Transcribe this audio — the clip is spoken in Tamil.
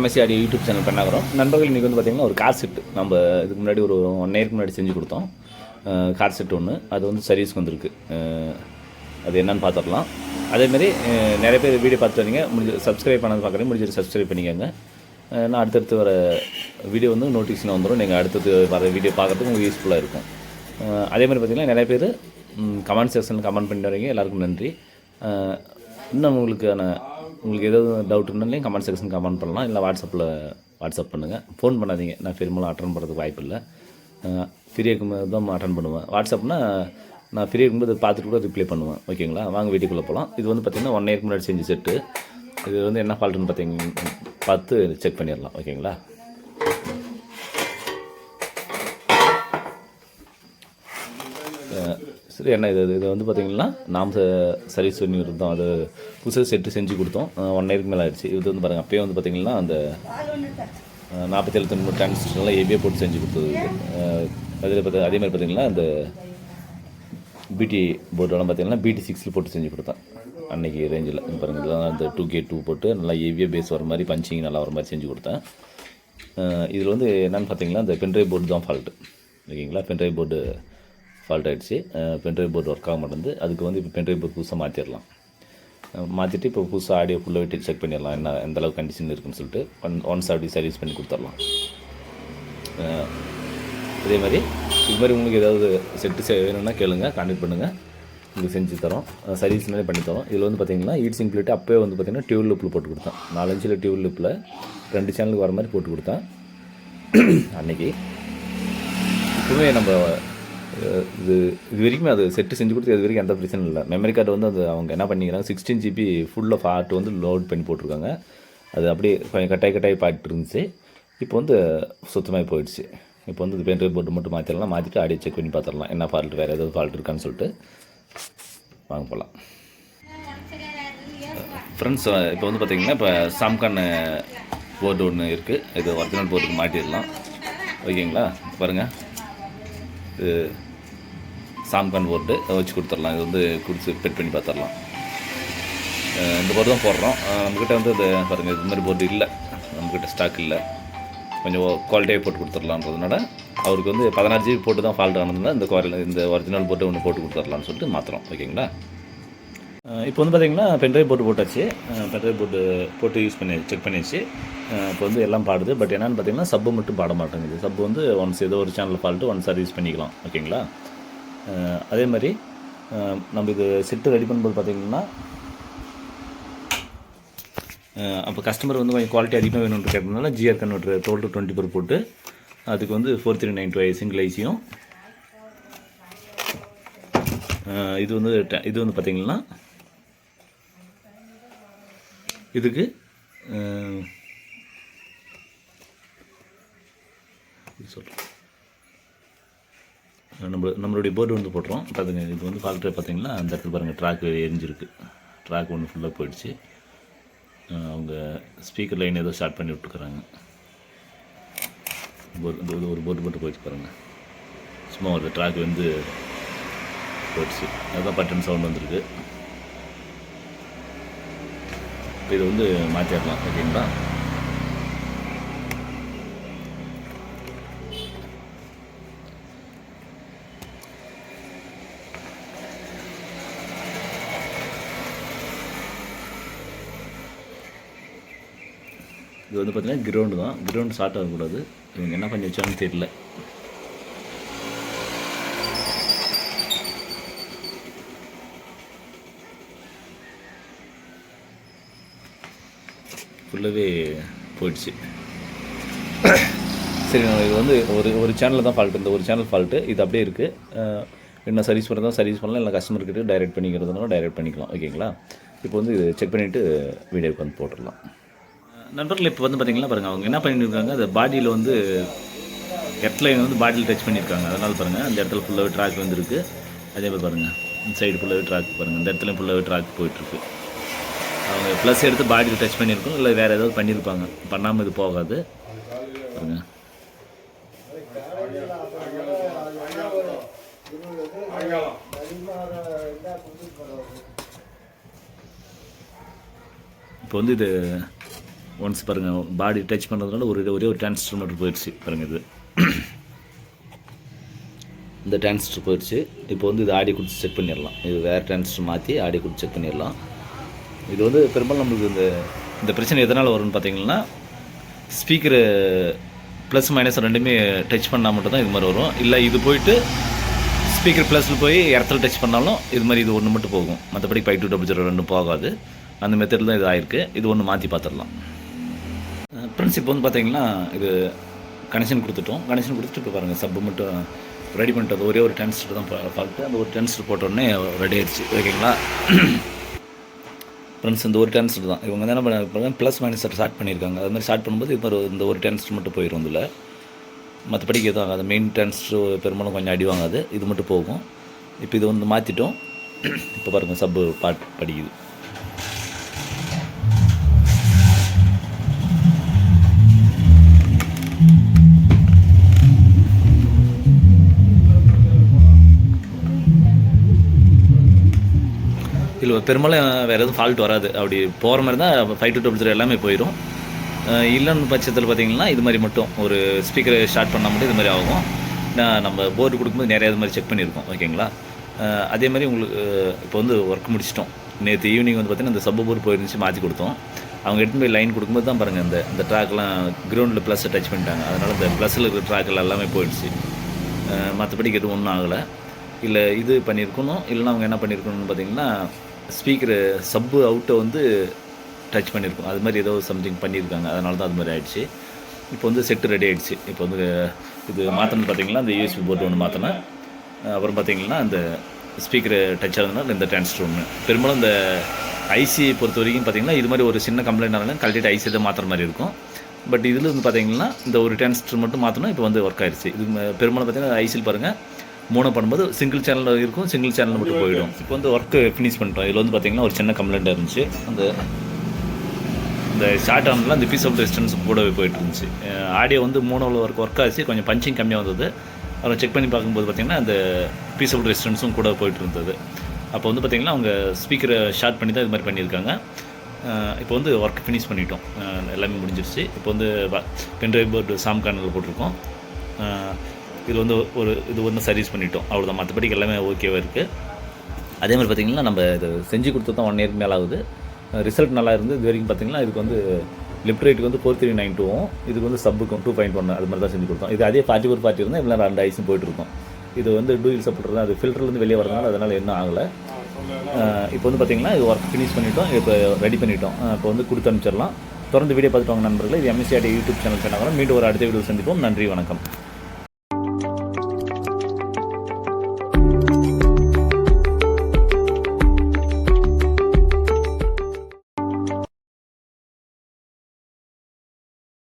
எம்எஸ்சி ஆடியோ யூடியூப் சேனல் பண்ணாகிறோம். நண்பர்கள் இன்றைக்கி வந்து பார்த்திங்கன்னா ஒரு கார் செட்டு நம்ம இதுக்கு முன்னாடி ஒரு 1 இயருக்கு முன்னாடி செஞ்சு கொடுத்தோம். கார் செட்டு ஒன்று அது வந்து சர்வீஸ்க்கு வந்திருக்கு. அது என்னன்னு பார்த்துடலாம். அதேமாதிரி நிறைய பேர் வீடியோ பார்த்துட்டு வரீங்க, சப்ஸ்கிரைப் பண்ணது பார்க்குறீங்க, முடிஞ்சது சப்ஸ்கிரைப் பண்ணிக்கோங்க. நான் அடுத்தடுத்து வர வீடியோ வந்து நோட்டிஃபிகேஷன் வந்துடும். நீங்கள் அடுத்தது வர வீடியோ பார்க்குறதுக்கு உங்களுக்கு யூஸ்ஃபுல்லாக இருக்கும். அதே மாதிரி பார்த்திங்கன்னா நிறைய பேர் கமெண்ட் செக்ஷனில் கமெண்ட் பண்ணிட்டு வரீங்க, எல்லாருக்கும் நன்றி. இன்னும் உங்களுக்கு ஏதாவது டவுட் இருந்தாலும் கமெண்ட் செக்ஷன் கமெண்ட் பண்ணலாம், இல்லை வாட்ஸ்அப் பண்ணுங்கள். ஃபோன் பண்ணாதீங்க, நான் பெரும்பாலும் அட்டன் பண்ணுறதுக்கு வாய்ப்பு இல்லை. ஃப்ரீயாக இருக்கும்போது தான் அட்டன் பண்ணுவேன். வாட்ஸ்அப்னா நான் ஃப்ரீயாக இருக்கும்போது பார்த்துட்டு கூட ரிப்ளை பண்ணுவேன். ஓகேங்களா, வாங்க வீட்டுக்குள்ளே போகலாம். இது வந்து பார்த்திங்கன்னா 1 இயருக்கு முன்னாடி செஞ்சு செட்டு. இது வந்து என்ன ஃபால்ட்டுன்னு பார்த்து செக் பண்ணிடலாம். ஓகேங்களா, சரி. என்ன இது வந்து பார்த்திங்கன்னா நாம் சர்வீஸ் பண்ணி இருந்தோம். அது புதுசாக செட்டு செஞ்சு கொடுத்தோம். 1 இயருக்கு மேலே ஆயிடுச்சு. இது வந்து பாருங்கள், அப்போயே வந்து பார்த்திங்கன்னா அந்த 47 டிரான்சிஸ்டர்லாம் ஏபிஏ போட்டு செஞ்சு கொடுத்தது. அதில் அதேமாதிரி பார்த்திங்கன்னா அந்த பிடி போர்டெல்லாம் பார்த்திங்கன்னா BT6 போட்டு செஞ்சு கொடுத்தேன் அன்றைக்கி ரேஞ்சில். பாருங்கள், இதெல்லாம் அந்த 2K2 போட்டு நல்லா ஏவிஏ பேஸ் வர மாதிரி, பஞ்சிங் நல்லா வர மாதிரி செஞ்சு கொடுத்தேன். இதில் வந்து என்னென்னு பார்த்திங்கன்னா அந்த பென்ட்ரைவ் போர்டு தான் ஃபால்ட்டு. ஓகேங்களா, பென்ட்ரைவ் போர்டு ஃபால்ட் ஆகிடுச்சு. பென்ட்ரைவ் போர்டு ஒர்க் ஆக மாட்டேங்குது. அதுக்கு வந்து இப்போ பென்ட்ரைவ் போர்டு புதுசாக மாற்றிடலாம். மாற்றிட்டு இப்போ புதுசாக ஆடியோ ஃபுல்லாக விட்டு செக் பண்ணிடலாம், என்ன எந்த அளவுக்கு கண்டிஷன் இருக்குன்னு சொல்லிட்டு ஒன்ஸ் அப்படி சர்வீஸ் பண்ணி கொடுத்துடலாம். இதே மாதிரி இது மாதிரி உங்களுக்கு ஏதாவது செட்டு வேணும்னா கேளுங்க, கான்டெக்ட் பண்ணுங்கள், உங்களுக்கு செஞ்சு தரோம். சர்வீஸ்னாலே பண்ணி தரோம். இதில் வந்து பார்த்திங்கன்னா ஹீட் சிங்க் பிளேட்டு அப்போயே வந்து பார்த்திங்கன்னா டியூப் லூப்பில் போட்டு கொடுத்தேன். 4 இன்ச்சில் டியூப் லூப்பில் 2 சேனலுக்கு வர மாதிரி போட்டு கொடுத்தேன் அன்றைக்கி. இப்போவே நம்ம இது வரைக்கும் அது செட்டு செஞ்சு கொடுத்து இது வரைக்கும் எந்த பிரச்சனையும் இல்லை. மெமரி கார்டு வந்து அது அவங்க என்ன பண்ணிக்கிறாங்க, 16 GB ஃபுல் ஆஃப் ஆர்ட் வந்து லோட் பண்ணி போட்டிருக்காங்க. அது அப்படியே கொஞ்சம் கட்டாய் பாட்டு இருந்துச்சு. இப்போ வந்து சுத்தமாக போயிடுச்சு. இப்போ வந்து இது பென்ட்ரைவ் போர்டு மட்டும் மாற்றிடலாம். மாற்றிட்டு ஆடியோ செக் பண்ணி பார்த்துடலாம், என்ன ஃபால்ட், வேறு ஏதாவது ஃபால்ட் இருக்கான்னு சொல்லிட்டு வாங்க போகலாம். ஃப்ரெண்ட்ஸ், இப்போ வந்து பார்த்திங்கன்னா இப்போ சாம்கான் போர்டு ஒன்று இருக்குது. இது ஒரிஜினல் போர்டுக்கு மாட்டிடலாம். ஓகேங்களா, பாருங்கள், இது சாம்கான் போர்டு வச்சு கொடுத்துடலாம். இது வந்து கொடுத்து பெட் பண்ணி பார்த்துடலாம். இந்த போர்டு தான் போடுறோம். நம்மக்கிட்ட வந்து இது பாருங்கள், இது மாதிரி போர்டு இல்லை, நம்மக்கிட்ட ஸ்டாக் இல்லை. கொஞ்சம் குவாலிட்டியாக போட்டு கொடுத்துடலான்றதுனால அவருக்கு வந்து 16 GB போட்டு தான் ஃபால்ட் ஆனதுனால இந்த ஒரிஜினல் போர்ட்டு ஒன்று போட்டு கொடுத்துடலான்னு சொல்லிட்டு மாத்திரம். ஓகேங்களா, இப்போ வந்து பார்த்திங்கன்னா பென்ட்ரைவ் போர்டு போட்டாச்சு. பென்ட்ரைவ் போர்டு போட்டு யூஸ் பண்ணி செக் பண்ணிடுச்சு. இப்போ வந்து எல்லாம் பாடுது. பட் என்னென்னு பார்த்திங்கன்னா சப்பு மட்டும் பாட மாட்டேங்குது. சப்பு வந்து ஒன்ஸ் ஏதோ ஒரு சேனல் ஃபால்ட்டு ஒன்ஸ் சர்வீஸ் பண்ணிக்கலாம். ஓகேங்களா, அதே மாதிரி நம்ம இது செட்டு ரெடி பண்ணும்போது பார்த்திங்கன்னா அப்போ கஸ்டமர் வந்து கொஞ்சம் குவாலிட்டி அதிகமாக வேணும்னு கேட்டதுனால GR கன்வெர்ட்டர் 12 to 24 போட்டு அதுக்கு வந்து 4392 சிங்கிள் ஐசியும் இது வந்து பார்த்திங்கன்னா இதுக்கு நம்மளுடைய போர்டு வந்து போட்டுறோம். பார்த்துங்க, இது வந்து ஃபால்ட்டு பார்த்திங்கன்னா அந்த இடத்துல பாருங்கள், ட்ராக் எரிஞ்சிருக்கு. ட்ராக் ஒன்று ஃபுல்லாக போயிடுச்சு. அவங்க ஸ்பீக்கர் லைன் ஏதோ ஸ்டார்ட் பண்ணி விட்டுருக்குறாங்க. ஒரு போர்டு போட்டு போயிடுச்சு பாருங்கள், சும்மா ஒரு ட்ராக் வந்து போயிடுச்சு. அதுதான் பட்டன் சவுண்ட் வந்துருக்கு. இப்போ இதை வந்து மாற்றிடலாம். ஓகேங்களா, இது வந்து பார்த்திங்கன்னா கிரவுண்டு தான். கிரவுண்டு ஷார்ட் ஆகக்கூடாது. இவங்க என்ன பண்ணி வச்சாங்கன்னு தெரியல. ஃபுல்லாகவே போயிடுச்சு. சரி, இது வந்து ஒரு சேனலில் தான் ஃபால்ட்டு, இந்த ஒரு சேனல் ஃபால்ட்டு. இது அப்படியே இருக்குது. என்ன சர்வீஸ் பண்ணுறதா சர்வீஸ் பண்ணலாம், இல்லை கஸ்டமர்கிட்ட டைரெக்ட் பண்ணிக்கிறதுனால டைரெக்ட் பண்ணிக்கலாம். ஓகேங்களா, இப்போ வந்து இது செக் பண்ணிவிட்டு வீடியோக்கு வந்து போட்டுடலாம். நண்பர்கள், இப்போ வந்து பார்த்திங்கன்னா பாருங்கள், அவங்க என்ன பண்ணியிருக்காங்க, அந்த பாடியில் வந்து ஹெட்லைன் வந்து பாடியில் டச் பண்ணியிருக்காங்க. அதனால் பாருங்கள், அந்த இடத்துல ஃபுல்லாகவே ட்ராக் வந்துருக்கு. அதே மாதிரி பாருங்கள், இந்த சைடு ஃபுல்லாகவே ட்ராக் பாருங்கள், இந்த இடத்துல ஃபுல்லாகவே ட்ராக் போயிட்டுருக்கு. அவங்க ப்ளஸ் எடுத்து பாடியில் டச் பண்ணியிருக்கோம், இல்லை வேறு ஏதாவது பண்ணியிருப்பாங்க. பண்ணாமல் இது போகாது பாருங்கள். இப்போ வந்து இது ஒன்ஸ் பாருங்கள் பாடி டச் பண்ணுறதுனால ஒரே ஒரு டிரான்சிஸ்டர் மட்டும் போயிடுச்சு பாருங்கள். இது இந்த டிரான்சிஸ்டர் போயிடுச்சு. இப்போ வந்து இது ஆடி கொடுத்து செக் பண்ணிடலாம். இது வேறு டிரான்சிஸ்டர் மாற்றி ஆடி கொடுத்து செக் பண்ணிடலாம். இது வந்து பெரும்பாலும் நம்மளுக்கு இந்த பிரச்சனை எதனால் வரும்னு பார்த்தீங்கன்னா, ஸ்பீக்கரு ப்ளஸ் மைனஸ் ரெண்டுமே டச் பண்ணால் மட்டும் தான் இது மாதிரி வரும். இல்லை இது போயிட்டு ஸ்பீக்கர் ப்ளஸில் போய் இடத்துல டச் பண்ணாலும் இது மாதிரி இது ஒன்று மட்டும் போகும். மற்றபடி 5200 ரெண்டும் போகாது. அந்த மெத்தடில் தான் இது ஆயிருக்கு. இது ஒன்று மாற்றி பார்த்துடலாம். ஃப்ரெண்ட்ஸ் இப்போ வந்து பார்த்தீங்கன்னா இது கனெக்ஷன் கொடுத்துட்டோம். கனெக்ஷன் கொடுத்துட்டு இப்போ பாருங்கள் சப்பு மட்டும் ரெடி பண்ணிட்டு ஒரே ஒரு டிரான்சிஸ்டர் தான் பார்த்து அந்த ஒரு டிரான்சிஸ்டர் போட்டோடனே ரெடி ஆயிடுச்சு. ஓகேங்களா ஃப்ரெண்ட்ஸ்? இந்த ஒரு டிரான்சிஸ்டர் தான் இவங்க என்ன பண்ண ப்ளஸ் மைனஸ் ஸ்டார்ட் பண்ணியிருக்காங்க. அது மாதிரி ஸ்டார்ட் பண்ணும்போது இப்போ இந்த ஒரு டிரான்சிஸ்டர் மட்டும் போயிடும். இதில் மற்றபடிக்கு எதுவும் ஆகாது. மெயின் டிரான்சிஸ்டர் பெரும்பாலும் கொஞ்சம் அடி வாங்காது. இது மட்டும் போகும். இப்போ இது வந்து மாற்றிட்டோம். இப்போ பாருங்கள் சப்பு படிக்குது. இல்லை பெரும்பாலும் வேறு எதுவும் ஃபால்ட் வராது. அப்படி போகிற மாதிரி தான் 5200 எல்லாமே போயிடும். இல்லைன்னு பட்சத்தில் பார்த்தீங்கன்னா இது மாதிரி மட்டும் ஒரு ஸ்பீக்கரை ஸ்டார்ட் பண்ணால் மட்டும் இது மாதிரி ஆகும். நம்ம போர்டு கொடுக்கும்போது நிறையா இது மாதிரி செக் பண்ணியிருக்கோம். ஓகேங்களா? அதே மாதிரி உங்களுக்கு இப்போ வந்து ஒர்க் முடிச்சிட்டோம். நேற்று ஈவினிங் வந்து பார்த்திங்கன்னா இந்த சப்பு போர்டு போயிருந்துச்சு, மாற்றி கொடுத்தோம். அவங்க எடுத்துன்னு போய் லைன் கொடுக்கும்போது தான் பாருங்கள் இந்த ட்ராக்லாம் கிரவுண்டில் ப்ளஸ்ஸை டச் பண்ணிட்டாங்க. அதனால் இந்த ப்ளஸில் இருக்கிற ட்ராக்கில் எல்லாமே போயிடுச்சு. மற்றபடிக்கு எதுவும் ஒன்றும் ஆகலை. இல்லை இது பண்ணியிருக்கணும். இல்லைன்னா அவங்க என்ன பண்ணியிருக்கணும்னு பார்த்தீங்கன்னா ஸ்பீக்கரு சப்பு அவுட்டை வந்து டச் பண்ணியிருக்கோம். அது மாதிரி ஏதோ சம்திங் பண்ணியிருக்காங்க. அதனால தான் அது மாதிரி ஆகிடுச்சு. இப்போ வந்து செட்டு ரெடி ஆகிடுச்சு. இப்போ வந்து இது மாற்றணும்னு பார்த்தீங்கன்னா இந்த யூஎஸ்பி போர்டு ஒன்று மாற்றினேன். அப்புறம் பார்த்தீங்கன்னா இந்த ஸ்பீக்கரு டச் ஆகுதுனால இந்த டிரான்சிஸ்டர் ஒன்று. பெரும்பாலும் இந்த ஐசி பொறுத்த வரைக்கும் பார்த்தீங்கன்னா இது மாதிரி ஒரு சின்ன கம்ப்ளைண்ட் ஆனாலும் கழட்டிட்டு ஐசி தான் மாற்றுற மாதிரி இருக்கும். பட் இதில் வந்து பார்த்தீங்கன்னா இந்த ஒரு டிரான்சிஸ்டர் மட்டும் மாற்றணும். இப்போ வந்து ஒர்க் ஆயிடுச்சு. இது பெரும்பாலும் பார்த்தீங்கன்னா ஐசியில் பாருங்கள் மூணு பண்ணும்போது சிங்கிள் சேனலில் இருக்கும், சிங்கிள் சேனல் மட்டும் போயிடும். இப்போ வந்து ஒர்க்கு ஃபினிஷ் பண்ணிட்டோம். இதில் வந்து பார்த்திங்கன்னா ஒரு சின்ன கம்ப்ளைண்ட்டாக இருந்துச்சு. இந்த ஷார்ட் ஆனில் இந்த பீஸ் ஆஃப் டிஸ்டன்ஸ் கூடவே போயிட்டு இருந்துச்சு. ஆடியோ வந்து மூணு ஒர்க் ஆச்சு. கொஞ்சம் பஞ்சிங் கம்மியாக வந்தது. அப்புறம் செக் பண்ணி பார்க்கும்போது பார்த்திங்கன்னா அந்த பீஸ் ஆஃப் டிஸ்டன்ஸும் கூட போயிட்டு இருந்தது. அப்போ வந்து பார்த்திங்கன்னா அவங்க ஸ்பீக்கரை ஷார்ட் பண்ணி தான் இது மாதிரி பண்ணியிருக்காங்க. இப்போ வந்து ஒர்க் ஃபினிஷ் பண்ணிட்டோம். எல்லாமே முடிஞ்சிருச்சு. இப்போ வந்து பென்ட்ரைவ் போர்டு சாம் கார்னரில் போட்டிருக்கோம். இது வந்து இது ஒன்று சர்வீஸ் பண்ணிட்டோம். அவ்வளோதான். மற்றபடிக்கு எல்லாமே ஓகேவாக இருக்குது. அதே மாதிரி பார்த்திங்கன்னா நம்ம இது செஞ்சு கொடுத்து தான் 1 இயருக்கு மேலே ஆகுது. ரிசல்ட் நல்லா இருந்து இது வரைக்கும் பார்த்திங்கன்னா இதுக்கு வந்து லிஃப்ட் ரேட்டுக்கு வந்து 4392வும் இதுக்கு வந்து சப்புக்கும் 2.1 அது மாதிரி தான் செஞ்சு கொடுத்தோம். இது அதே 4440 இருந்தால் இவ்வளோ 2 ஐஸும் போயிட்டுருக்கோம். இது வந்து டூயில் சப்போர்ட் தான். அது ஃபில்டர்லேருந்து வெளியே வரதுனால அதனால் என்ன ஆகலை. இப்போ வந்து பார்த்திங்கன்னா இது ஒர்க் ஃபினிஷ் பண்ணிட்டோம். இப்போ ரெடி பண்ணிட்டோம். இப்போ வந்து கொடுத்து அனுப்பிச்சிடலாம். தொடர்ந்து வீடியோ பார்த்துட்டு வாங்க நண்பர்களே. இது MSCRT யூடியூப் சேனல் பண்ணாங்க. மீண்டும் ஒரு அடுத்த வீடியோ சந்திப்போம். நன்றி, வணக்கம்.